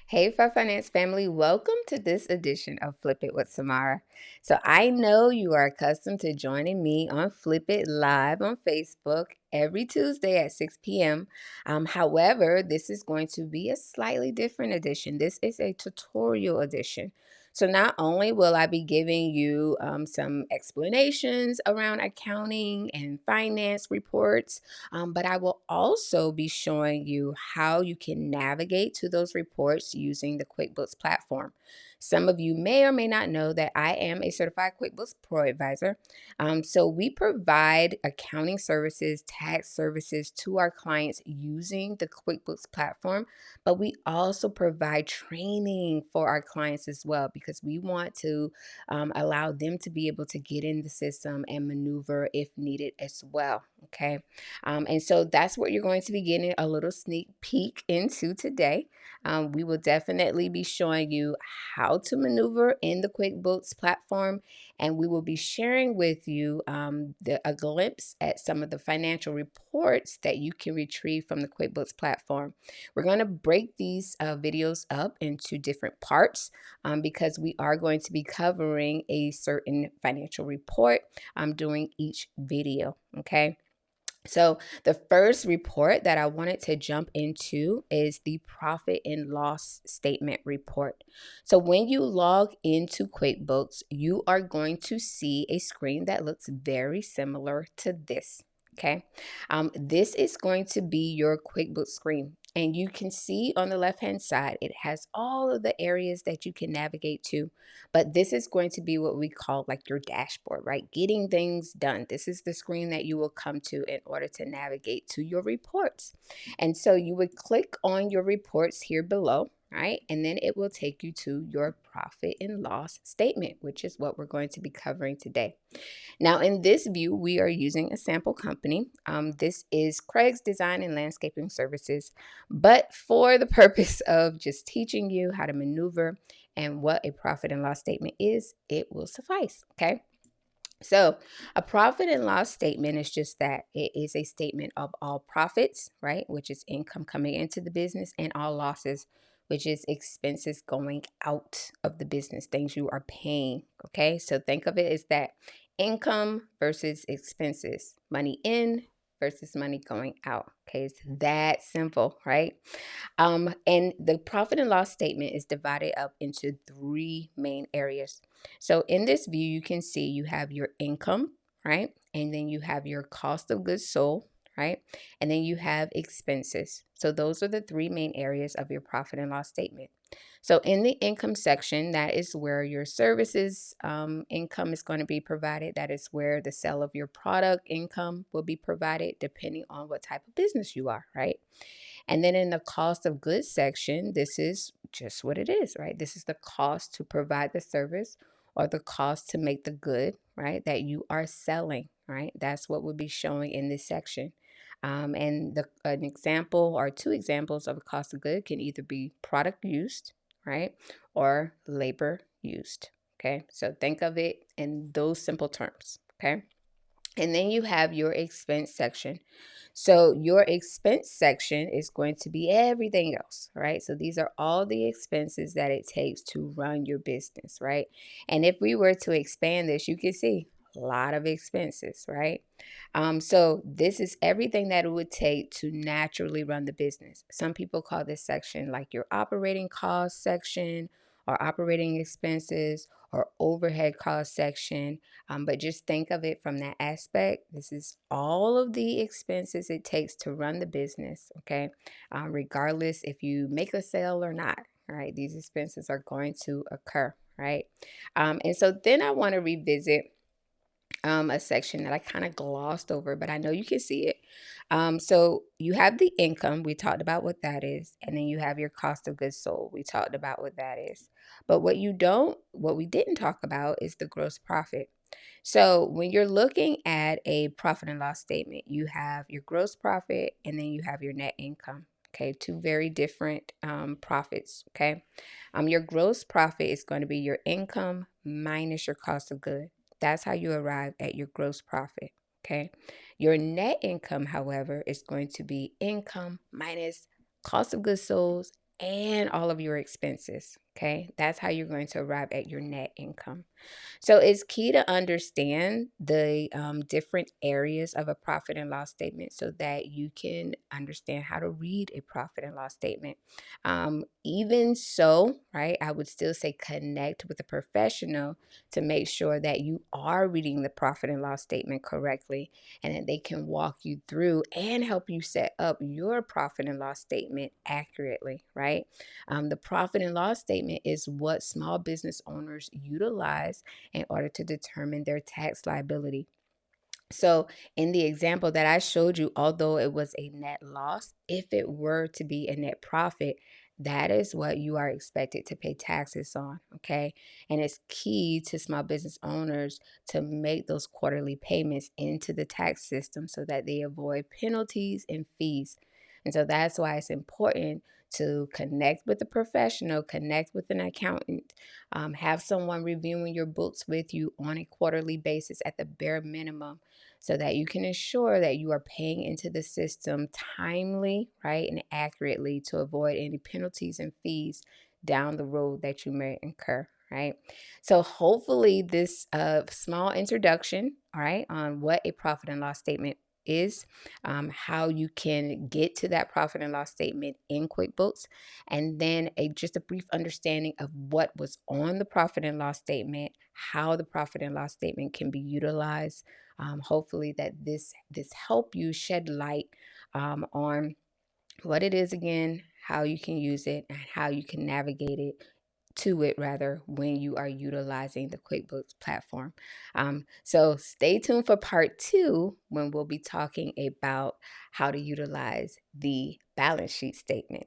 Hey, FYE Finance family, welcome to this edition of Flip It with Samara. So, I know you are accustomed to joining me on Flip It Live on Facebook every Tuesday at 6 p.m. However, this is going to be a slightly different edition. This is a tutorial edition. So, not only will I be giving you some explanations around accounting and finance reports, but I will also be showing you how you can navigate to those reports using the QuickBooks platform. Some of you may or may not know that I am a certified QuickBooks Pro advisor. So we provide accounting services, tax services to our clients using the QuickBooks platform, but we also provide training for our clients as well because we want to allow them to be able to get in the system and maneuver if needed as well. Okay. And so that's what you're going to be getting a little sneak peek into today. We will definitely be showing you how to maneuver in the QuickBooks platform, and we will be sharing with you a glimpse at some of the financial reports that you can retrieve from the QuickBooks platform. We're going to break these videos up into different parts because we are going to be covering a certain financial report during each video. Okay. So, the first report that I wanted to jump into is the profit and loss statement report. So, when you log into QuickBooks, you are going to see a screen that looks very similar to this. Okay. This is going to be your QuickBooks screen. And you can see on the left hand side, it has all of the areas that you can navigate to. But this is going to be what we call like your dashboard, right? Getting things done. This is the screen that you will come to in order to navigate to your reports. And so you would click on your reports here below, right? And then it will take you to your profit and loss statement, which is what we're going to be covering today. Now, in this view, we are using a sample company. This is Craig's Design and Landscaping Services, but for the purpose of just teaching you how to maneuver and what a profit and loss statement is, it will suffice. Okay. So, a profit and loss statement is just that it is a statement of all profits, right, which is income coming into the business, and all losses, which is expenses going out of the business, things you are paying. Okay, so think of it as that income versus expenses, money in versus money going out. Okay, it's that simple, right? And the profit and loss statement is divided up into three main areas. So in this view, you can see you have your income, right? And then you have your cost of goods sold, right? And then you have expenses. So those are the three main areas of your profit and loss statement. So in the income section, that is where your services income is going to be provided. That is where the sale of your product income will be provided, depending on what type of business you are, right? And then in the cost of goods section, this is just what it is, right? This is the cost to provide the service or the cost to make the good, right, that you are selling, right? That's what would be showing in this section. And an example or two examples of a cost of good can either be product used, right, or labor used. Okay, so think of it in those simple terms. Okay. And then you have your expense section. So your expense section is going to be everything else, right? So these are all the expenses that it takes to run your business, right? And if we were to expand this, you can see a lot of expenses, right? So this is everything that it would take to naturally run the business. Some people call this section like your operating cost section or operating expenses or overhead cost section. But just think of it from that aspect. This is all of the expenses it takes to run the business, okay? Regardless if you make a sale or not, right? These expenses are going to occur, right? And so then I want to revisit a section that I kind of glossed over, but I know you can see it. So you have the income. We talked about what that is. And then you have your cost of goods sold. We talked about what that is. But what we didn't talk about is the gross profit. So when you're looking at a profit and loss statement, you have your gross profit and then you have your net income. Okay, two very different profits. Okay, your gross profit is going to be your income minus your cost of goods. That's how you arrive at your gross profit. Okay. Your net income, however, is going to be income minus cost of goods sold and all of your expenses. Okay, that's how you're going to arrive at your net income. So it's key to understand the different areas of a profit and loss statement so that you can understand how to read a profit and loss statement. Even so, right, I would still say connect with a professional to make sure that you are reading the profit and loss statement correctly and that they can walk you through and help you set up your profit and loss statement accurately, right? The profit and loss statement is what small business owners utilize in order to determine their tax liability. So, in the example that I showed you, although it was a net loss, if it were to be a net profit, that is what you are expected to pay taxes on. Okay. And it's key to small business owners to make those quarterly payments into the tax system so that they avoid penalties and fees. And so that's why it's important to connect with a professional, connect with an accountant, have someone reviewing your books with you on a quarterly basis at the bare minimum so that you can ensure that you are paying into the system timely, right, and accurately to avoid any penalties and fees down the road that you may incur, right? So hopefully this small introduction, all right, on what a profit and loss statement is, how you can get to that profit and loss statement in QuickBooks, and then just a brief understanding of what was on the profit and loss statement, how the profit and loss statement can be utilized. Hopefully that this help you shed light on what it is again, how you can use it, and how you can navigate it rather when you are utilizing the QuickBooks platform. So stay tuned for part 2 when we'll be talking about how to utilize the balance sheet statement.